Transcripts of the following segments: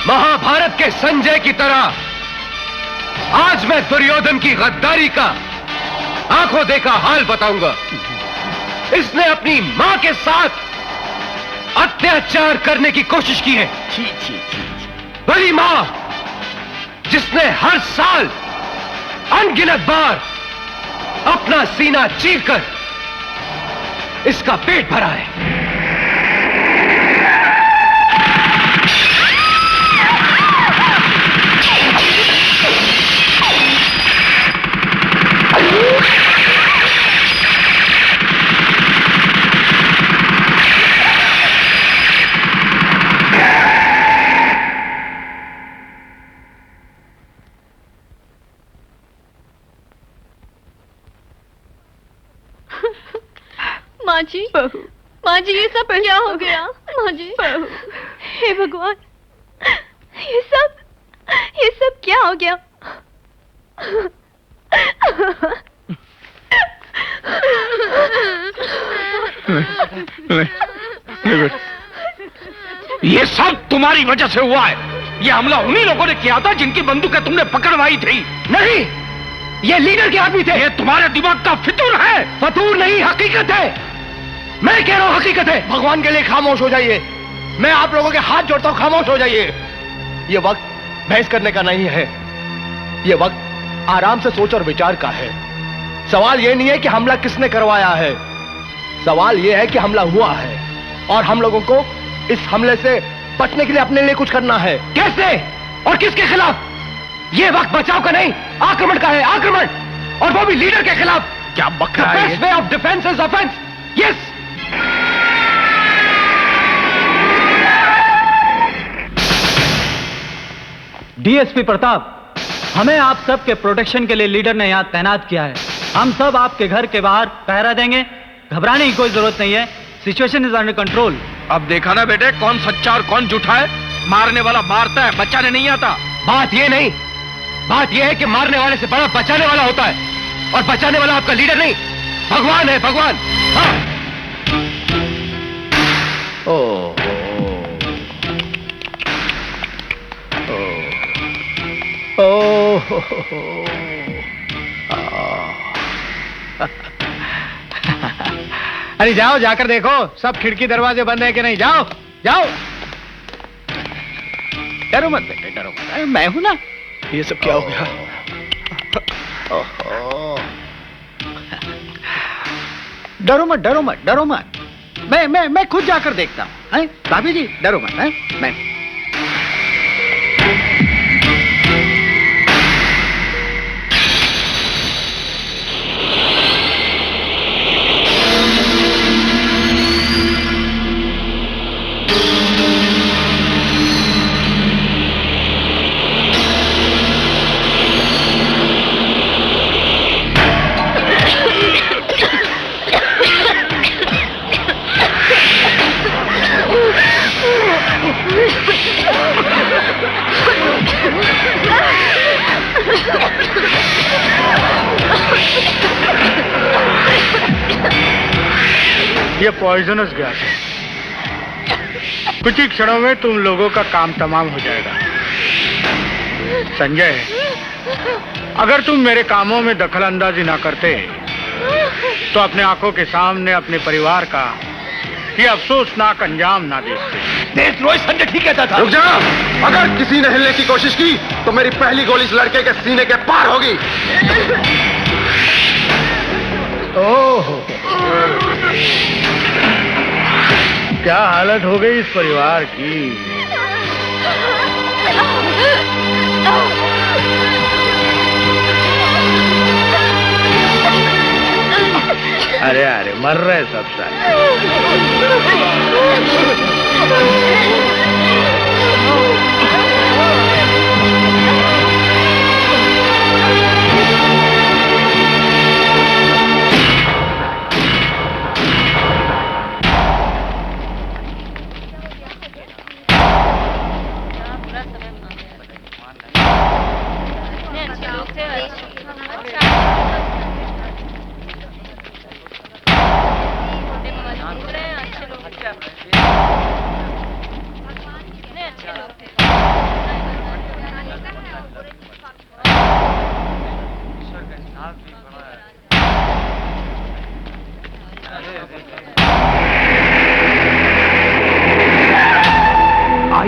महाभारत के संजय की तरह आज मैं दुर्योधन की गद्दारी का आंखों देखा हाल बताऊंगा। इसने अपनी मां के साथ अत्याचार करने की कोशिश की है। बड़ी मां जिसने हर साल अनगिनत बार अपना सीना चीरकर इसका पेट भरा है। माँ जी, माँ जी, ये सब क्या हो गया? माँ जी, हे भगवान, ये सब क्या हो गया? ये सब तुम्हारी वजह से हुआ है। ये हमला उन्हीं लोगों ने किया था जिनकी बंदूकें तुमने पकड़वाई थी। नहीं, ये लीडर के आदमी थे। ये तुम्हारे दिमाग का फितूर है। फितूर नहीं, हकीकत है। मैं कह रहा हूं हकीकत है। भगवान के लिए खामोश हो जाइए। मैं आप लोगों के हाथ जोड़ता हूं, खामोश हो जाइए। ये वक्त बहस करने का नहीं है। ये वक्त आराम से सोच और विचार का है। सवाल ये नहीं है कि हमला किसने करवाया है, सवाल ये है कि हमला हुआ है और हम लोगों को इस हमले से बचने के लिए अपने लिए कुछ करना है। कैसे और किसके खिलाफ? ये वक्त बचाव का नहीं, आक्रमण का है। आक्रमण, और वो भी लीडर के खिलाफ। क्या बक रहा है? The best way of defense is offense. Yes. DSP Pratap, हमें आप सब के प्रोटेक्शन के लिए लीडर ने यहाँ तैनात किया है। हम सब आपके घर के बाहर पहरा देंगे। घबराने की कोई जरूरत नहीं है। Situation is under control. अब देखा ना बेटे, कौन सच्चा और कौन झूठा है। मारने वाला मारता है, बचाने नहीं आता। बात ये नहीं, बात ये है कि मारने वाले से बड़ा बचाने वाला होता है, और बचाने वाला आपका लीडर नहीं, भगवान है, भगवान। हाँ। अरे जाओ, जाकर देखो सब खिड़की दरवाजे बंद है कि नहीं। जाओ जाओ। डरो मत बेटे, डरो मत। मैं हूं ना। ये सब क्या हो गया? डरो मत, डरो मत, डरो मत। मैं खुद जाकर देखता हूं। भाभी जी डरो मत। मैं ये पॉइजनस गैस है। कुछ ही क्षणों में तुम लोगों का काम तमाम हो जाएगा। संजय, अगर तुम मेरे कामों में दखल अंदाजी ना करते तो अपने आंखों के सामने अपने परिवार का ये अफसोसनाक अंजाम ना देखते। देशद्रोही संजय ठीक कहता था। रुक जा। अगर किसी ने हिलने की कोशिश की तो मेरी पहली गोली इस लड़के के सीने के पार होगी। ओह, क्या हालत हो गई इस परिवार की। अरे अरे मर रहे सब सारे।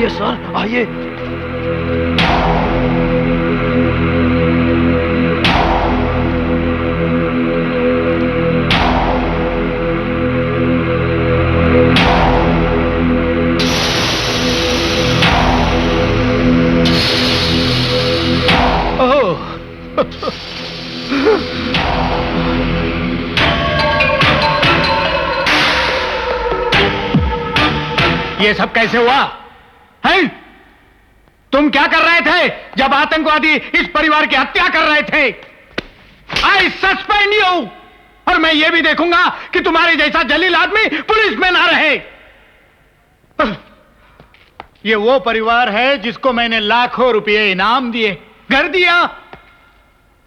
आइए सर, आइए। ये सब कैसे हुआ है? तुम क्या कर रहे थे जब आतंकवादी इस परिवार की हत्या कर रहे थे? आई सस्पेंड यू, और मैं ये भी देखूंगा कि तुम्हारे जैसा जलील आदमी पुलिस में ना रहे। ये वो परिवार है जिसको मैंने लाखों रुपए इनाम दिए, घर दिया,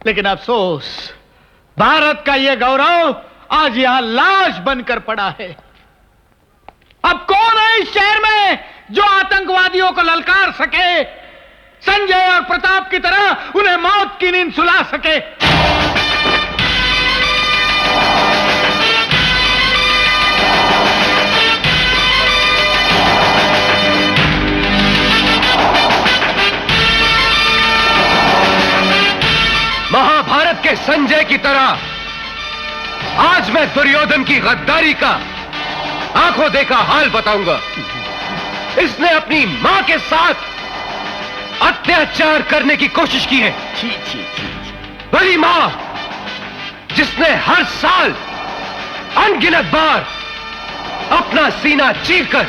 लेकिन अफसोस भारत का ये गौरव आज यहां लाश बनकर पड़ा है। अब कौन है इस शहर में जो आतंकवादियों को ललकार सके, संजय और प्रताप की तरह उन्हें मौत की नींद सुला सके? महाभारत के संजय की तरह आज मैं दुर्योधन की गद्दारी का आंखों देखा हाल बताऊंगा। इसने अपनी मां के साथ अत्याचार करने की कोशिश की है। छी छी छी। वही मां जिसने हर साल अनगिनत बार अपना सीना चीरकर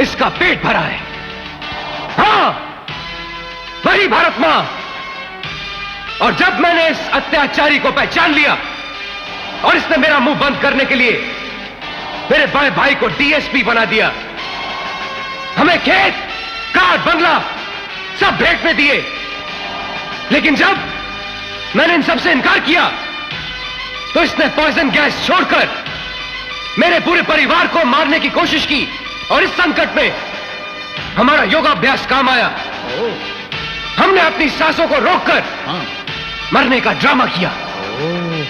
इसका पेट भरा है। हां, वही भारत मां। और जब मैंने इस अत्याचारी को पहचान लिया और इसने मेरा मुंह बंद करने के लिए मेरे बड़े भाई को डीएसपी बना दिया, हमें खेत, कार, बंगला सब भेंट में दिए, लेकिन जब मैंने इन सबसे इनकार किया तो इसने पॉइजन गैस छोड़कर मेरे पूरे परिवार को मारने की कोशिश की। और इस संकट में हमारा योगाभ्यास काम आया। हमने अपनी सांसों को रोककर मरने का ड्रामा किया।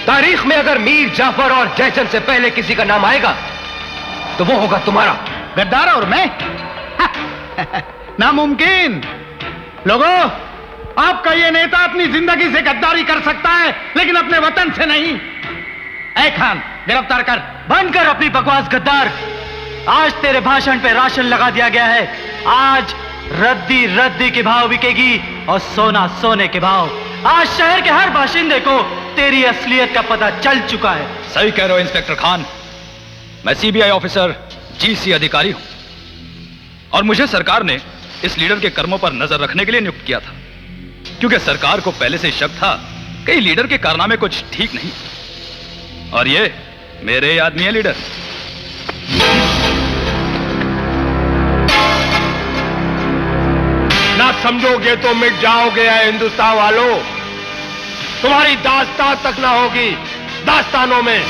तारीख में अगर मीर जाफर और जयचंद से पहले किसी का नाम आएगा तो वो होगा तुम्हारा। गद्दार और मैं? नामुमकिन। लोगों, आपका ये नेता अपनी जिंदगी से गद्दारी कर सकता है, लेकिन अपने वतन से नहीं। ऐ खान, गिरफ्तार कर। बंद कर अपनी बकवास गद्दार। आज तेरे भाषण पे राशन लगा दिया गया है। आज रद्दी रद्दी के भाव बिकेगी और सोना सोने के भाव। आज शहर के हर बाशिंदे को तेरी असलियत का पता चल चुका है। सही कह रहे हो इंस्पेक्टर खान। मैं सीबीआई ऑफिसर, जीसी अधिकारी हूं और मुझे सरकार ने इस लीडर के कर्मों पर नजर रखने के लिए नियुक्त किया था, क्योंकि सरकार को पहले से शक था कि लीडर के कारनामे कुछ ठीक नहीं। और ये मेरे आदमी है लीडर। ना समझोगे तो मिट जाओगे हिंदुस्तान वालों। तुम्हारी दास्तान तक ना होगी दास्तानों में।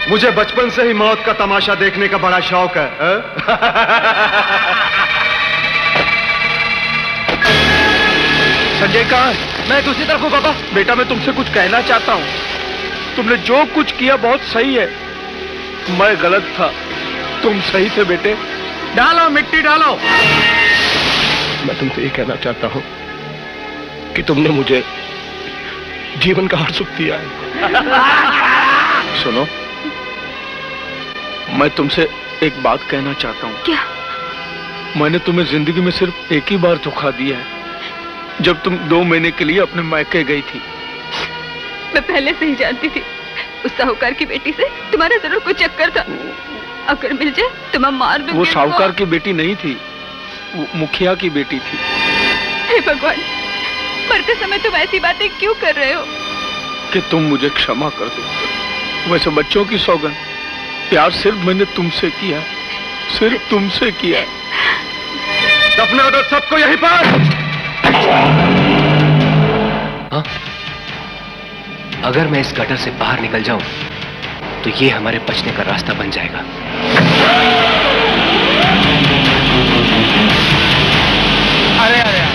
मुझे बचपन से ही मौत का तमाशा देखने का बड़ा शौक है। संजय कहाँ है? मैं दूसरी तरफ हूँ पापा। बेटा मैं तुमसे कुछ कहना चाहता हूँ। तुमने जो कुछ किया बहुत सही है, मैं गलत था, तुम सही थे बेटे। डालो मिट्टी डालो। मैं तुमसे ये कहना चाहता हूँ कि तुमने मुझे जीवन का हर सुख दिया है। सुनो, मैं तुमसे एक बात कहना चाहता हूँ। क्या? मैंने तुम्हें जिंदगी में सिर्फ एक ही बार धोखा दिया है, जब तुम 2 महीने के लिए अपने मायके गई थी। मैं पहले से ही जानती थी उस साहूकार की बेटी से तुम्हारा जरूर कोई चक्कर था। अगर मिल जाए तो मैं मार दूंगी। वो साहूकार की बेटी नहीं थी, वो मुखिया की बेटी थी। हे भगवान, मरते समय तुम ऐसी बातें क्यों कर रहे हो? कि तुम मुझे क्षमा कर दो। वैसे बच्चों की सौगंध, प्यार सिर्फ मैंने तुमसे किया, सिर्फ तुमसे किया। दफना दो सबको यहीं पर। हाँ? अगर मैं इस गटर से बाहर निकल जाऊं तो ये हमारे बचने का रास्ता बन जाएगा। अरे अरे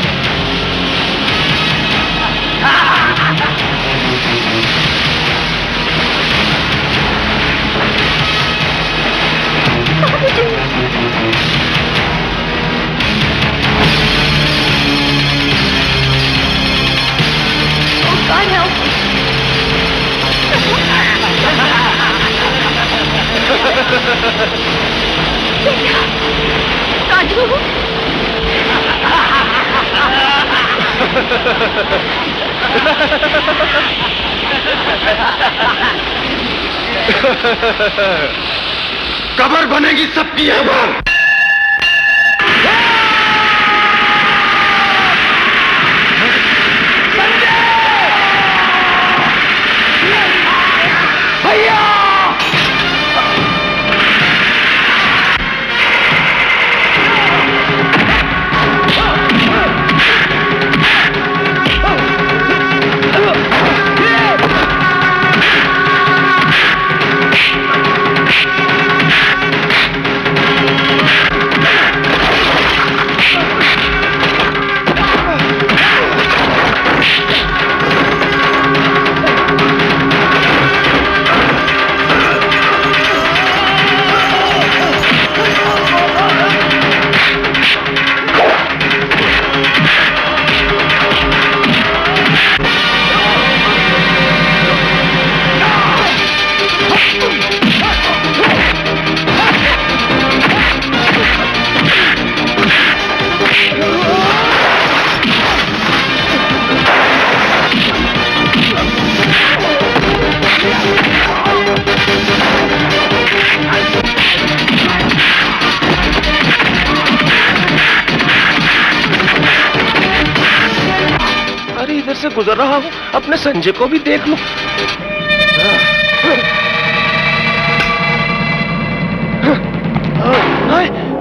काजू, कब्र बनेगी सबकी यहाँ पर। से गुजर रहा हूँ, अपने संजय को भी देख लूं।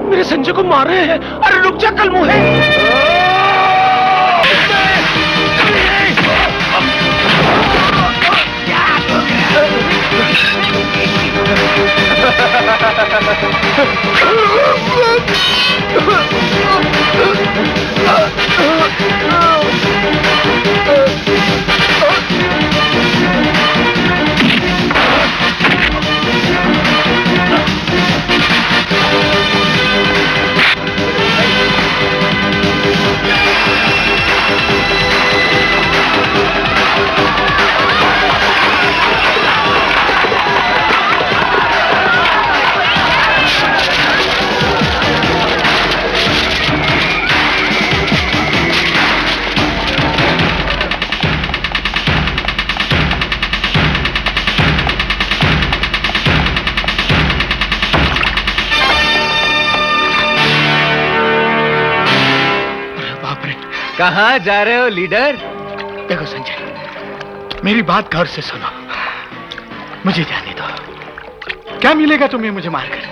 मेरे संजय को मार रहे हैं। अरे रुक जा कल मुहे। कहाँ जा रहे हो लीडर? देखो संजय, मेरी बात गौर से सुनो, मुझे जाने दो। क्या मिलेगा तुम्हें मुझे मारकर?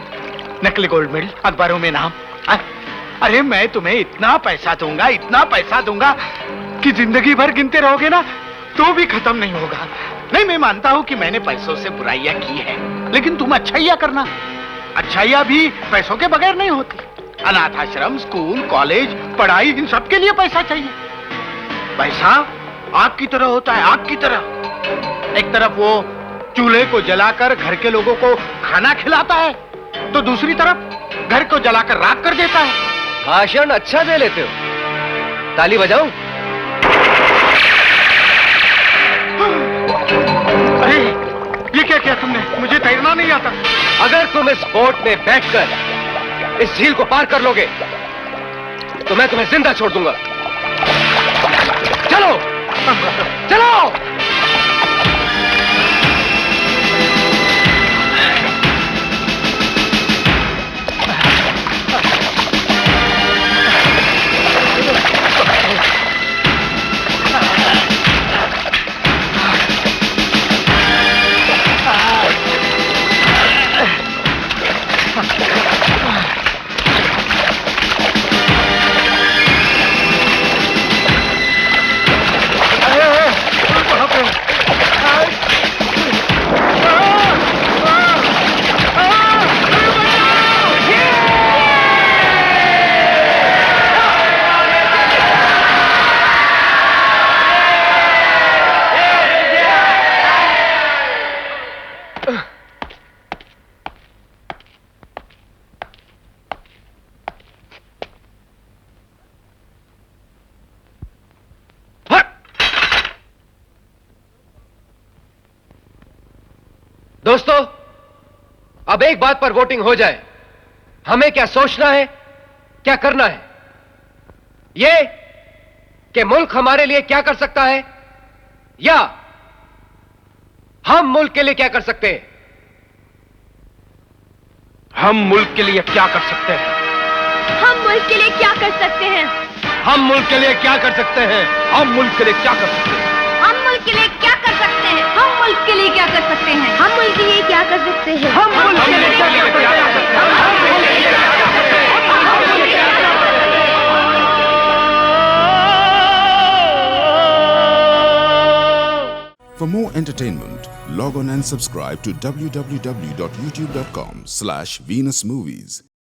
नकली गोल्ड मेडल, अखबारों में नाम। अरे मैं तुम्हें इतना पैसा दूंगा कि जिंदगी भर गिनते रहोगे ना तो भी खत्म नहीं होगा। नहीं, मैं मानता हूं कि मैंने पैसों से बुराइयां की है, लेकिन तुम अच्छाइयाँ करना। अच्छाइयाँ भी पैसों के बगैर नहीं होती। अनाथ आश्रम, स्कूल, कॉलेज, पढ़ाई, इन सब के लिए पैसा चाहिए। पैसा आग की तरह होता है, आग की तरह। एक तरफ वो चूल्हे को जलाकर घर के लोगों को खाना खिलाता है, तो दूसरी तरफ घर को जलाकर राख कर देता है। भाषण अच्छा दे लेते हो, ताली बजाऊं? अरे ये क्या किया तुमने? मुझे तैरना नहीं आता। अगर तुम इस बोट में बैठकर इस झील को पार कर लोगे तो मैं तुम्हें जिंदा छोड़ दूंगा। चलो चलो। दोस्तों, अब एक बात पर वोटिंग हो जाए। हमें क्या सोचना है, क्या करना है? यह कि मुल्क हमारे लिए क्या कर सकता है, या हम मुल्क के लिए क्या कर सकते हैं? हम मुल्क के लिए क्या कर सकते हैं? हम मुल्क के लिए क्या कर सकते हैं? हम मुल्क के लिए क्या कर सकते हैं? हम मुल्क के लिए क्या कर सकते हैं? हम मुल्क के लिए क्या कर सकते हैं? हम मुल्क के लिए क्या कर सकते हैं? हम मुल्क के लिए क्या कर सकते हैं? हम मुल्क के लिए क्या कर सकते हैं? For more entertainment, log on and subscribe to www.youtube.com/VenusMovies.